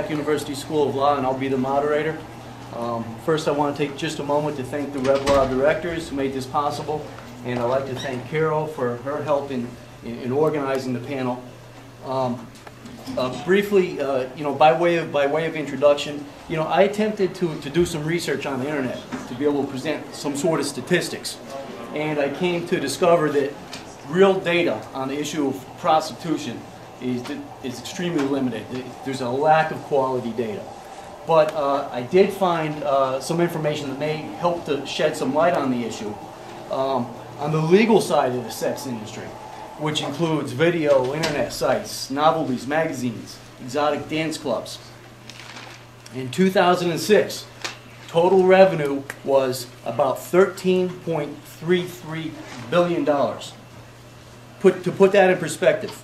University School of Law, and I'll be the moderator. First, I want to take just a moment to thank the Rev Law directors who made this possible, and I'd like to thank Carol for her help in organizing the panel. Briefly, by way of introduction, I attempted to do some research on the internet to be able to present some sort of statistics, and I came to discover that real data on the issue of prostitution is extremely limited. There's a lack of quality data. But I did find some information that may help to shed some light on the issue. On the legal side of the sex industry, which includes video, internet sites, novelties, magazines, exotic dance clubs. In 2006, total revenue was about $13.33 billion. To put that in perspective,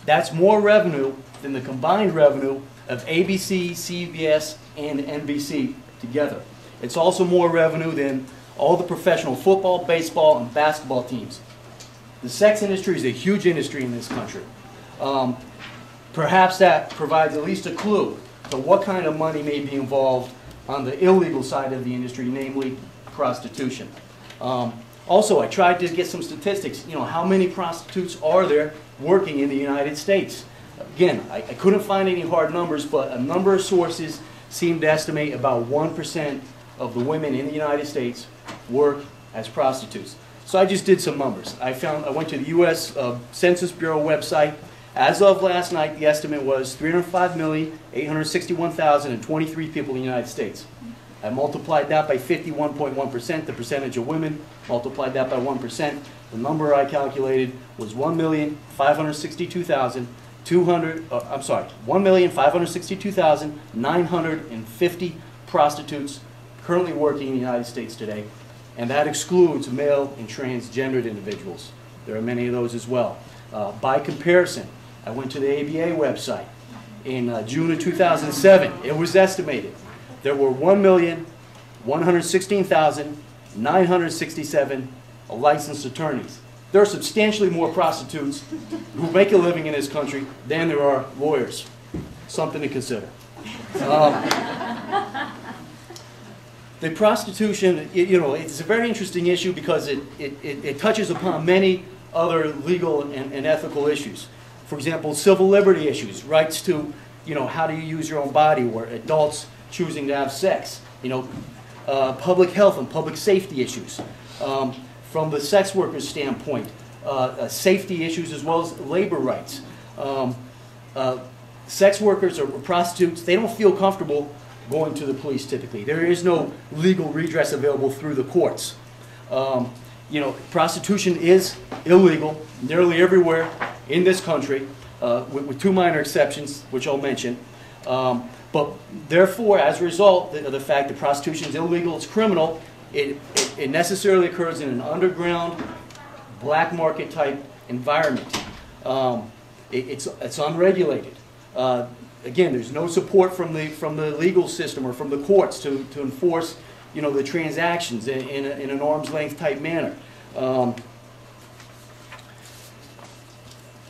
that's more revenue than the combined revenue of ABC, CBS, and NBC together. It's also more revenue than all the professional football, baseball, and basketball teams. The sex industry is a huge industry in this country. Perhaps that provides at least a clue to what kind of money may be involved on the illegal side of the industry, namely prostitution. Also, I tried to get some statistics. How many prostitutes are there working in the United States? Again, I couldn't find any hard numbers, but a number of sources seem to estimate about 1% of the women in the United States work as prostitutes. So I just did some numbers. I went to the U.S. Census Bureau website. As of last night, the estimate was 305,861,023 people in the United States. I multiplied that by 51.1%, the percentage of women, multiplied that by 1%. The number I calculated was 1,562,950 prostitutes currently working in the United States today, and that excludes male and transgendered individuals. There are many of those as well. By comparison, I went to the ABA website. In June of 2007, it was estimated there were 1,116,967 licensed attorneys. There are substantially more prostitutes who make a living in this country than there are lawyers. Something to consider. The prostitution, it's a very interesting issue because it touches upon many other legal and ethical issues. For example, civil liberty issues, rights to, how do you use your own body, or adults choosing to have sex, public health and public safety issues. From the sex workers' standpoint, safety issues as well as labor rights. Sex workers or prostitutes, they don't feel comfortable going to the police typically. There is no legal redress available through the courts. Prostitution is illegal nearly everywhere in this country, with two minor exceptions, which I'll mention. But therefore, as a result of the fact that prostitution is illegal, it's criminal, it necessarily occurs in an underground, black market type environment. It's unregulated. Again, there's no support from the legal system or from the courts to enforce the transactions in an arm's length type manner.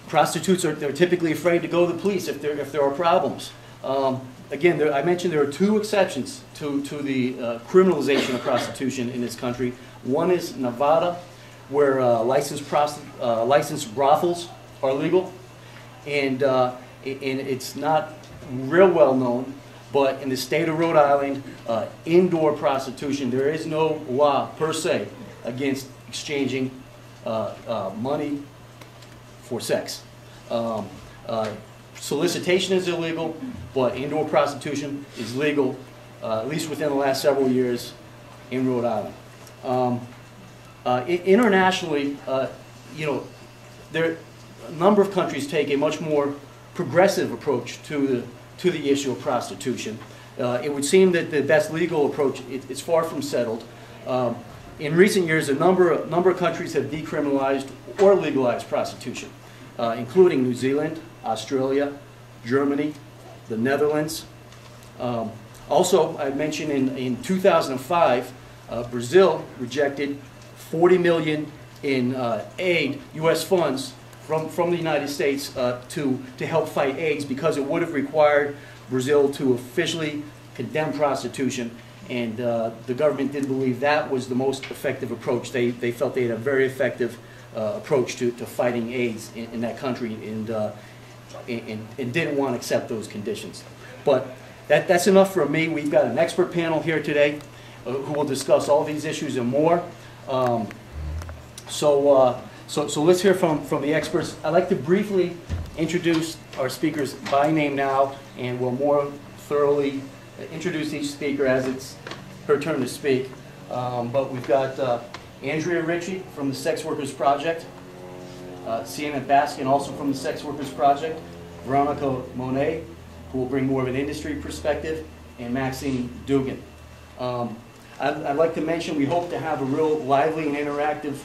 Prostitutes they're typically afraid to go to the police if there are problems. Again, I mentioned there are two exceptions to the criminalization of prostitution in this country. One is Nevada, where licensed brothels are legal, and it's not real well known, but in the state of Rhode Island, indoor prostitution, there is no law per se against exchanging money for sex. Solicitation is illegal, but indoor prostitution is legal, at least within the last several years in Rhode Island. Internationally, a number of countries take a much more progressive approach to the issue of prostitution. It would seem that the best legal approach is far from settled. In recent years, a number of countries have decriminalized or legalized prostitution, including New Zealand, Australia, Germany, the Netherlands. Also, I mentioned in 2005, Brazil rejected $40 million in aid, U.S. funds, from the United States to help fight AIDS because it would have required Brazil to officially condemn prostitution, and the government didn't believe that was the most effective approach. They felt they had a very effective approach to fighting AIDS in that country, and didn't want to accept those conditions. But that's enough for me. We've got an expert panel here today who will discuss all these issues and more. So let's hear from the experts. I'd like to briefly introduce our speakers by name now, and we'll more thoroughly introduce each speaker as it's her turn to speak. But we've got Andrea Ritchie from the Sex Workers Project, Sienna Baskin, also from the Sex Workers Project, Veronica Monet, who will bring more of an industry perspective, and Maxine Dugan. I'd like to mention we hope to have a real lively and interactive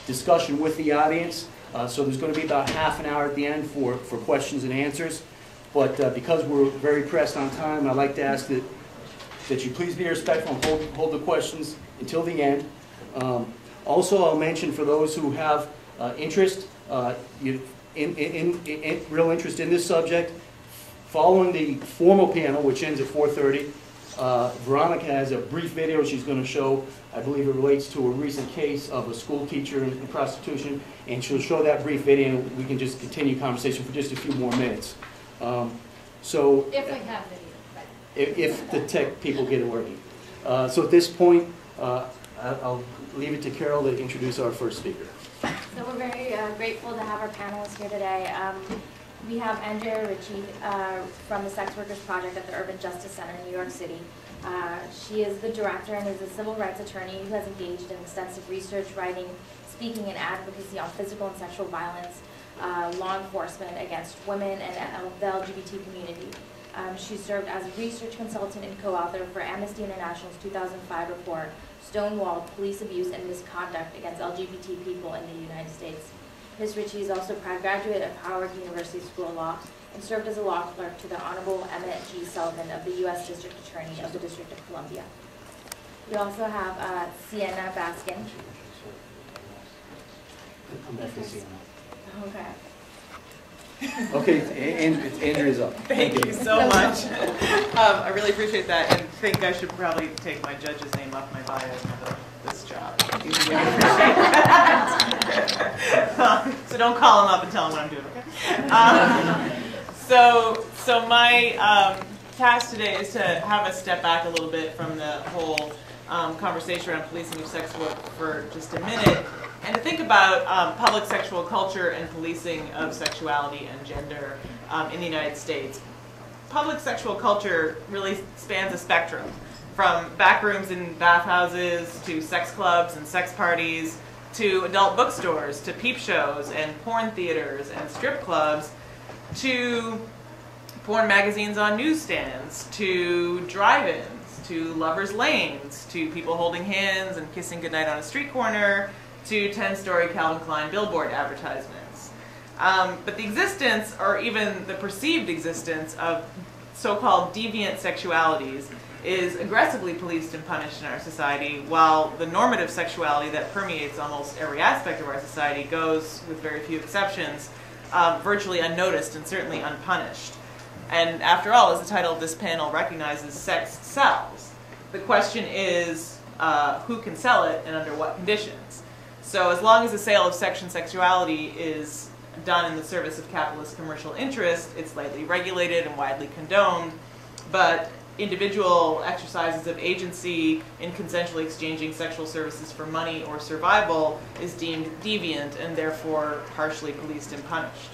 discussion with the audience. So there's going to be about half an hour at the end for questions and answers. But because we're very pressed on time, I'd like to ask that you please be respectful and hold the questions until the end. Also, I'll mention for those who have interest, real interest in this subject, following the formal panel, which ends at 4:30, Veronica has a brief video she's going to show. I believe it relates to a recent case of a school teacher in prostitution, and she'll show that brief video, and we can just continue conversation for just a few more minutes. So if we have video. If the tech people get it working. So at this point, I'll leave it to Carol to introduce our first speaker. So we're very grateful to have our panelists here today. We have Andrea Ritchie from the Sex Workers Project at the Urban Justice Center in New York City. She is the director and is a civil rights attorney who has engaged in extensive research, writing, speaking, and advocacy on physical and sexual violence, law enforcement against women and the LGBT community. She served as a research consultant and co-author for Amnesty International's 2005 report, Stonewalled: Police Abuse and Misconduct Against LGBT People in the United States. Ms. Ritchie is also a proud graduate of Howard University School of Law and served as a law clerk to the Honorable Emmett G. Sullivan of the U.S. District Attorney of the District of Columbia. We also have Sienna Baskin. Okay. Okay, Andrea's up. Thank you so much. I really appreciate that, and think I should probably take my judge's name off my bio for this job. So don't call him up and tell him what I'm doing, okay? So my task today is to have us step back a little bit from the whole conversation around policing of sex work for just a minute, and to think about public sexual culture and policing of sexuality and gender in the United States. Public sexual culture really spans a spectrum, from back rooms in bathhouses, to sex clubs and sex parties, to adult bookstores, to peep shows and porn theaters and strip clubs, to porn magazines on newsstands, to drive-ins, to lovers' lanes, to people holding hands and kissing goodnight on a street corner, to 10-story Calvin Klein billboard advertisements. But the existence, or even the perceived existence, of so-called deviant sexualities is aggressively policed and punished in our society, while the normative sexuality that permeates almost every aspect of our society goes, with very few exceptions, virtually unnoticed and certainly unpunished. And after all, as the title of this panel recognizes, sex sells. The question is, who can sell it and under what conditions? So as long as the sale of sex and sexuality is done in the service of capitalist commercial interest, it's lightly regulated and widely condoned, but individual exercises of agency in consensually exchanging sexual services for money or survival is deemed deviant and therefore harshly policed and punished.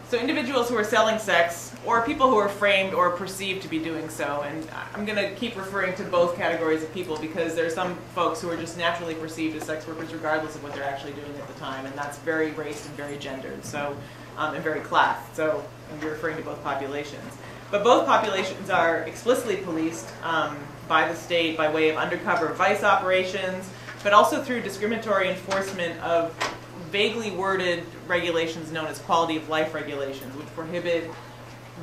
So individuals who are selling sex, or people who are framed or perceived to be doing so, and I'm going to keep referring to both categories of people because there are some folks who are just naturally perceived as sex workers regardless of what they're actually doing at the time, and that's very race and very gendered, so and very class. So I'm referring to both populations. But both populations are explicitly policed by the state by way of undercover vice operations, but also through discriminatory enforcement of vaguely worded regulations known as quality of life regulations, which prohibit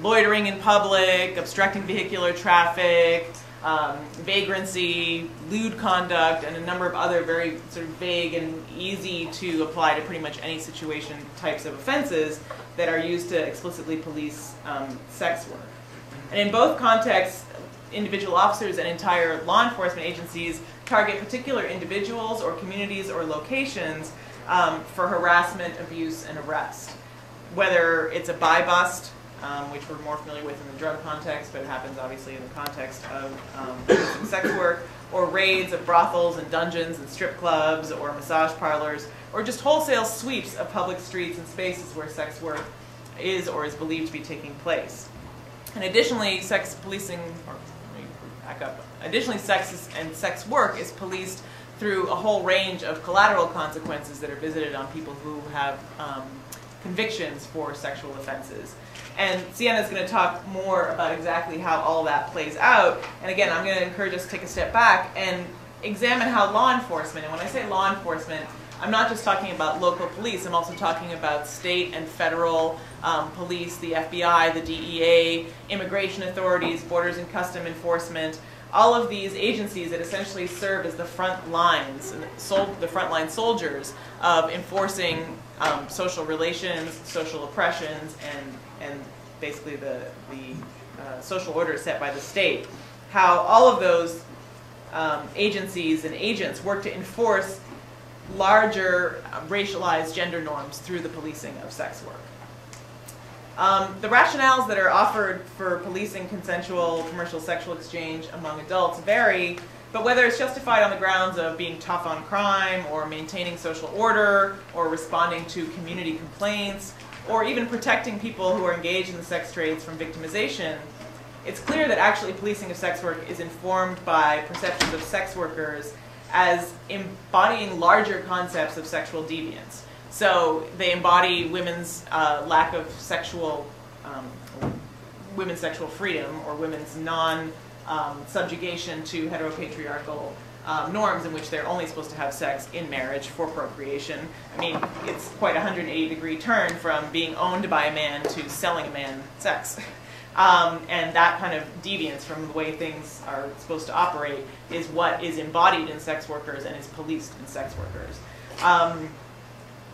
loitering in public, obstructing vehicular traffic, vagrancy, lewd conduct, and a number of other very sort of vague and easy to apply to pretty much any situation types of offenses that are used to explicitly police sex work. And in both contexts, individual officers and entire law enforcement agencies target particular individuals or communities or locations for harassment, abuse, and arrest. Whether it's a buy bust, which we're more familiar with in the drug context, but it happens obviously in the context of sex work, or raids of brothels and dungeons and strip clubs or massage parlors, or just wholesale sweeps of public streets and spaces where sex work is or is believed to be taking place. And additionally, sex policing, or let me back up, additionally sex and sex work is policed through a whole range of collateral consequences that are visited on people who have convictions for sexual offenses. And Sienna's going to talk more about exactly how all that plays out. And again, I'm going to encourage us to take a step back and examine how law enforcement, and when I say law enforcement, I'm not just talking about local police, I'm also talking about state and federal police, the FBI, the DEA, immigration authorities, borders and custom enforcement, all of these agencies that essentially serve as the front lines, the frontline soldiers of enforcing social relations, social oppressions, and basically the social order set by the state. How all of those agencies and agents work to enforce larger racialized gender norms through the policing of sex work. The rationales that are offered for policing consensual commercial sexual exchange among adults vary, but whether it's justified on the grounds of being tough on crime, or maintaining social order, or responding to community complaints, or even protecting people who are engaged in the sex trades from victimization, it's clear that actually policing of sex work is informed by perceptions of sex workers as embodying larger concepts of sexual deviance. So they embody women's lack of women's sexual freedom, or women's non-subjugation to heteropatriarchal norms in which they're only supposed to have sex in marriage for procreation. I mean, it's quite a 180-degree turn from being owned by a man to selling a man sex. And that kind of deviance from the way things are supposed to operate is what is embodied in sex workers and is policed in sex workers.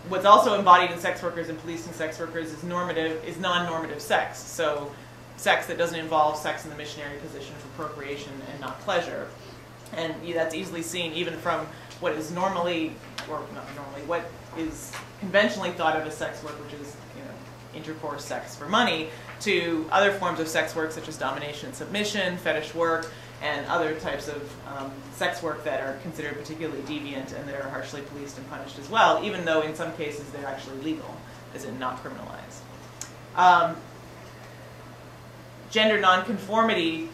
What's also embodied in sex workers and policed in sex workers is non-normative sex. So sex that doesn't involve sex in the missionary position for procreation and not pleasure. And that's easily seen even from what is normally, or not normally, what is conventionally thought of as sex work, which is, intercourse sex for money, to other forms of sex work such as domination and submission, fetish work, and other types of sex work that are considered particularly deviant and that are harshly policed and punished as well, even though in some cases they're actually legal, as in not criminalized. Gender nonconformity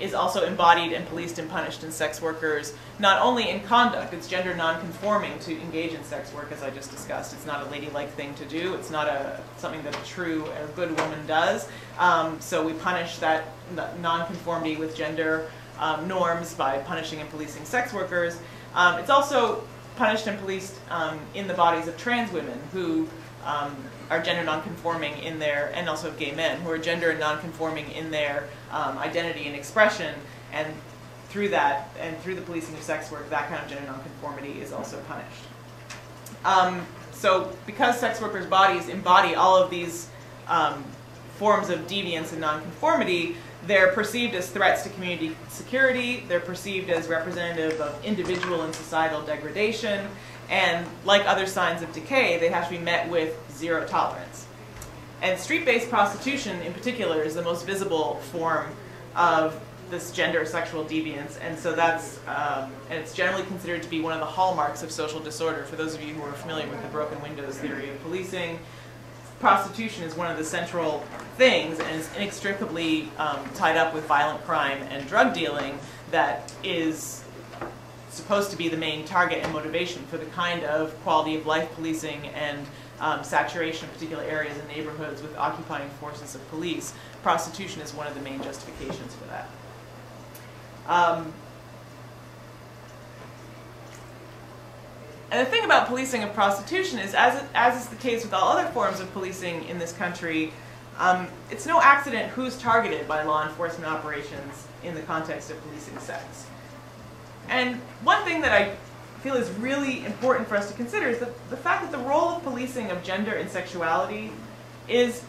is also embodied and policed and punished in sex workers, not only in conduct. It's gender non-conforming to engage in sex work, as I just discussed. It's not a ladylike thing to do. It's not something that a true or good woman does. So we punish that non-conformity with gender norms by punishing and policing sex workers. It's also punished and policed in the bodies of trans women who are gender non-conforming in their, and also gay men who are gender non-conforming in their identity and expression, and through that, and through the policing of sex work, that kind of gender non-conformity is also punished. So because sex workers' bodies embody all of these forms of deviance and non-conformity, they're perceived as threats to community security, they're perceived as representative of individual and societal degradation, and like other signs of decay, they have to be met with zero tolerance. And street-based prostitution in particular is the most visible form of this gender sexual deviance, and so that's, and it's generally considered to be one of the hallmarks of social disorder. For those of you who are familiar with the broken windows theory of policing, prostitution is one of the central things and is inextricably tied up with violent crime and drug dealing that is supposed to be the main target and motivation for the kind of quality of life policing and saturation of particular areas and neighborhoods with occupying forces of police. Prostitution is one of the main justifications for that. And the thing about policing of prostitution is, as is the case with all other forms of policing in this country, It's no accident who's targeted by law enforcement operations in the context of policing sex. And one thing that I feel is really important for us to consider is the fact that the role of policing of gender and sexuality is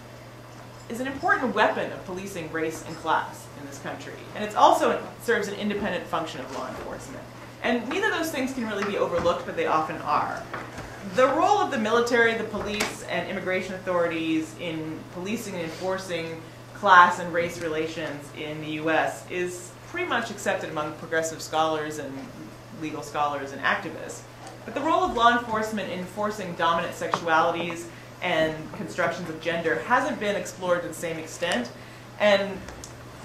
an important weapon of policing race and class in this country. And it also serves an independent function of law enforcement. And neither of those things can really be overlooked, but they often are. The role of the military, the police, and immigration authorities in policing and enforcing class and race relations in the US is pretty much accepted among progressive scholars and legal scholars and activists. But the role of law enforcement in enforcing dominant sexualities and constructions of gender hasn't been explored to the same extent. And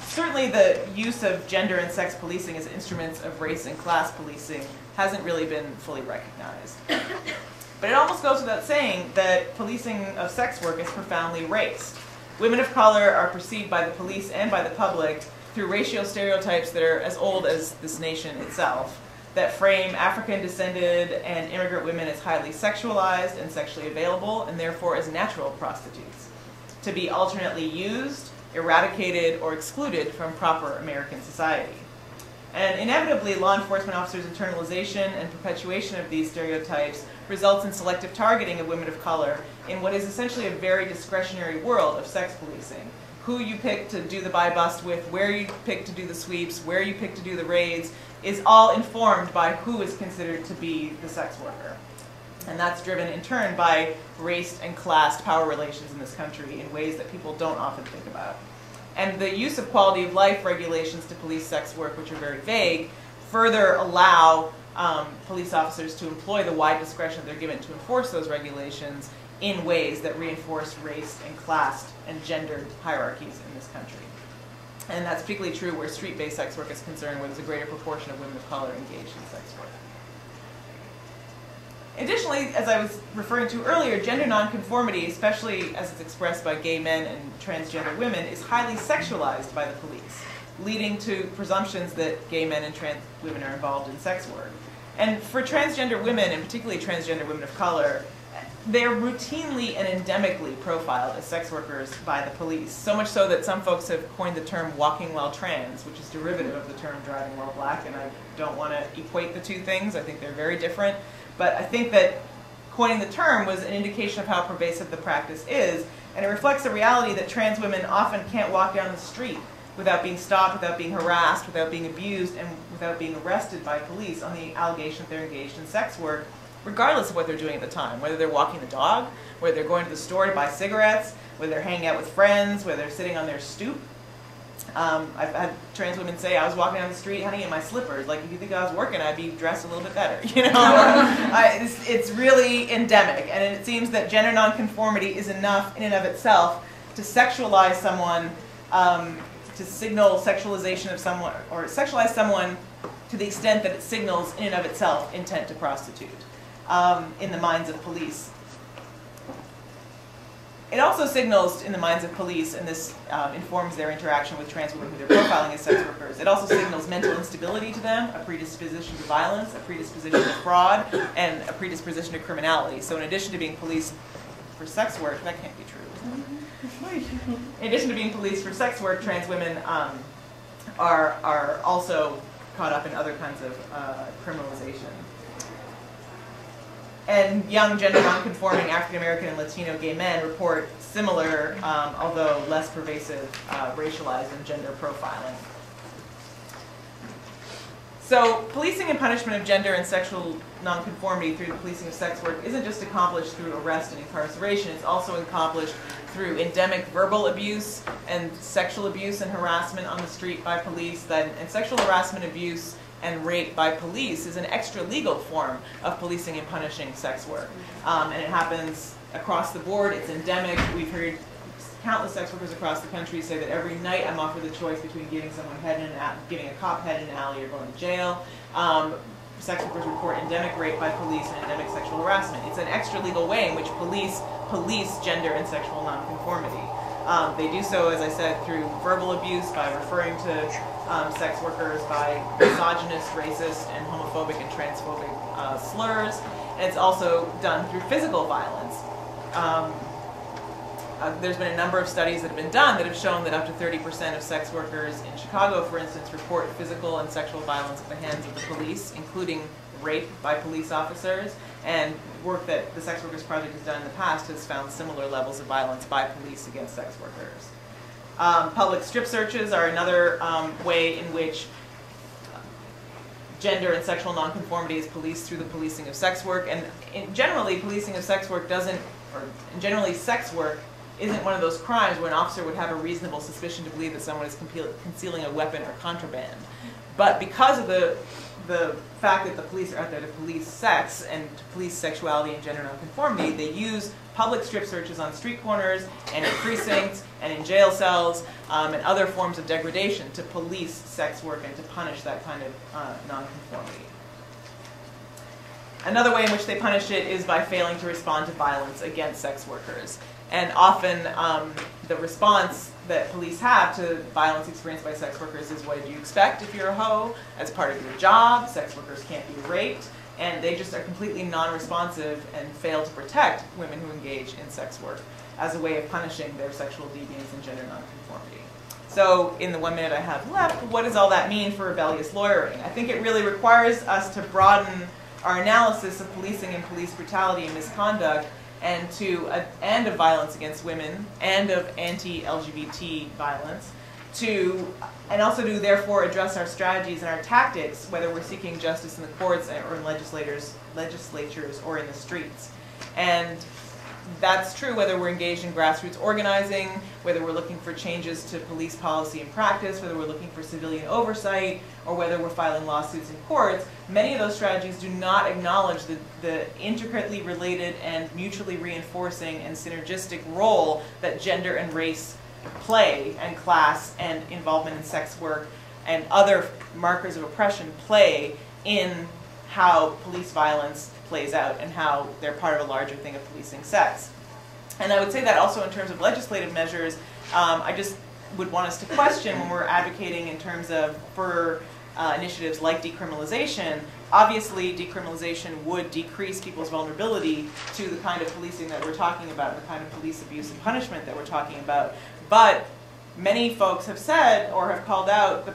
certainly the use of gender and sex policing as instruments of race and class policing hasn't really been fully recognized. But it almost goes without saying that policing of sex work is profoundly racist. Women of color are perceived by the police and by the public through racial stereotypes that are as old as this nation itself, that frame African-descended and immigrant women as highly sexualized and sexually available, and therefore as natural prostitutes, to be alternately used, eradicated, or excluded from proper American society. And inevitably, law enforcement officers' internalization and perpetuation of these stereotypes results in selective targeting of women of color in what is essentially a very discretionary world of sex policing. Who you pick to do the buy-bust with, where you pick to do the sweeps, where you pick to do the raids, is all informed by who is considered to be the sex worker. And that's driven in turn by race and class power relations in this country in ways that people don't often think about. And the use of quality of life regulations to police sex work, which are very vague, further allow police officers to employ the wide discretion they're given to enforce those regulations in ways that reinforce race and class and gendered hierarchies in this country. And that's particularly true where street-based sex work is concerned, where there's a greater proportion of women of color engaged in sex work. Additionally, as I was referring to earlier, gender nonconformity, especially as it's expressed by gay men and transgender women, is highly sexualized by the police, leading to presumptions that gay men and trans women are involved in sex work. And for transgender women, and particularly transgender women of color, they're routinely and endemically profiled as sex workers by the police, so much so that some folks have coined the term walking while trans, which is derivative of the term driving while black, and I don't want to equate the two things. I think they're very different. But I think that coining the term was an indication of how pervasive the practice is, and it reflects the reality that trans women often can't walk down the street without being stopped, without being harassed, without being abused, and without being arrested by police on the allegation that they're engaged in sex work, regardless of what they're doing at the time, whether they're walking the dog, whether they're going to the store to buy cigarettes, whether they're hanging out with friends, whether they're sitting on their stoop. I've had trans women say, I was walking down the street, honey, in my slippers. Like, if you think I was working, I'd be dressed a little bit better, you know? It's really endemic, and it seems that gender nonconformity is enough in and of itself to sexualize someone, to signal sexualization of someone, or sexualize someone to the extent that it signals in and of itself intent to prostitute in the minds of police. It also signals in the minds of police, and this informs their interaction with trans women who they're profiling as sex workers, it also signals mental instability to them, a predisposition to violence, a predisposition to fraud, and a predisposition to criminality. So in addition to being policed for sex work, that can't be true. In addition to being policed for sex work, trans women are also caught up in other kinds of criminalization. And young gender nonconforming African American and Latino gay men report similar, although less pervasive, racialized and gender profiling. So policing and punishment of gender and sexual nonconformity through the policing of sex work isn't just accomplished through arrest and incarceration, it's also accomplished through endemic verbal abuse and sexual abuse and harassment on the street by police, and sexual harassment, abuse, and rape by police is an extra legal form of policing and punishing sex work. And it happens across the board, it's endemic. We've heard countless sex workers across the country say that every night I'm offered the choice between giving someone head in giving a cop head in an alley or going to jail. Sex workers report endemic rape by police and endemic sexual harassment. It's an extra legal way in which police police gender and sexual nonconformity. They do so, as I said, through verbal abuse, by referring to sex workers by misogynist, racist, and homophobic and transphobic slurs. And it's also done through physical violence. there's been a number of studies that have been done that have shown that up to 30% of sex workers in Chicago, for instance, report physical and sexual violence at the hands of the police, including rape by police officers. And work that the Sex Workers Project has done in the past has found similar levels of violence by police against sex workers. Public strip searches are another way in which gender and sexual nonconformity is policed through the policing of sex work. And generally, policing of sex work generally sex work isn't one of those crimes where an officer would have a reasonable suspicion to believe that someone is concealing a weapon or contraband. But because of the fact that the police are out there to police sex and to police sexuality and gender nonconformity, they use public strip searches on street corners and in precincts and in jail cells and other forms of degradation to police sex work and to punish that kind of nonconformity. Another way in which they punish it is by failing to respond to violence against sex workers. And often the response that police have to violence experienced by sex workers is, what did you expect if you're a hoe? As part of your job, sex workers can't be raped. And they just are completely non-responsive and fail to protect women who engage in sex work as a way of punishing their sexual deviance and gender nonconformity. So in the 1 minute I have left, what does all that mean for rebellious lawyering? I think it really requires us to broaden our analysis of policing and police brutality and misconduct, and of violence against women, and of anti-LGBT violence, and also to therefore address our strategies and our tactics, whether we're seeking justice in the courts or in legislatures or in the streets. And that's true whether we're engaged in grassroots organizing, whether we're looking for changes to police policy and practice, whether we're looking for civilian oversight, or whether we're filing lawsuits in courts. Many of those strategies do not acknowledge the intricately related and mutually reinforcing and synergistic role that gender and race play, and class and involvement in sex work and other markers of oppression play in how police violence plays out and how they're part of a larger thing of policing sex. And I would say that also in terms of legislative measures, I just would want us to question when we're advocating in terms of for initiatives like decriminalization. Obviously, decriminalization would decrease people's vulnerability to the kind of policing that we're talking about, the kind of police abuse and punishment that we're talking about. But many folks have said or have called out,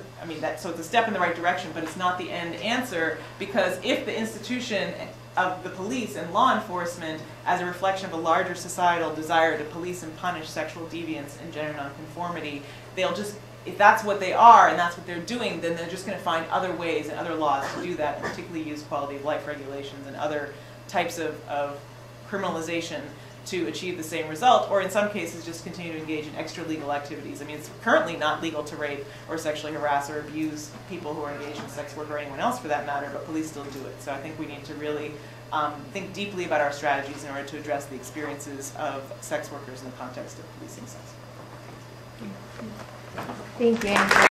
so it's a step in the right direction, but it's not the end answer, because if the institution of the police and law enforcement as a reflection of a larger societal desire to police and punish sexual deviance and gender nonconformity, they'll just, if that's what they are and that's what they're doing, then they're just going to find other ways and other laws to do that, and particularly use quality of life regulations and other types of criminalization to achieve the same result, or in some cases just continue to engage in extra-legal activities. It's currently not legal to rape or sexually harass or abuse people who are engaged in sex work, or anyone else for that matter, but police still do it. So I think we need to really think deeply about our strategies in order to address the experiences of sex workers in the context of policing sex work. Thank you, Andrea.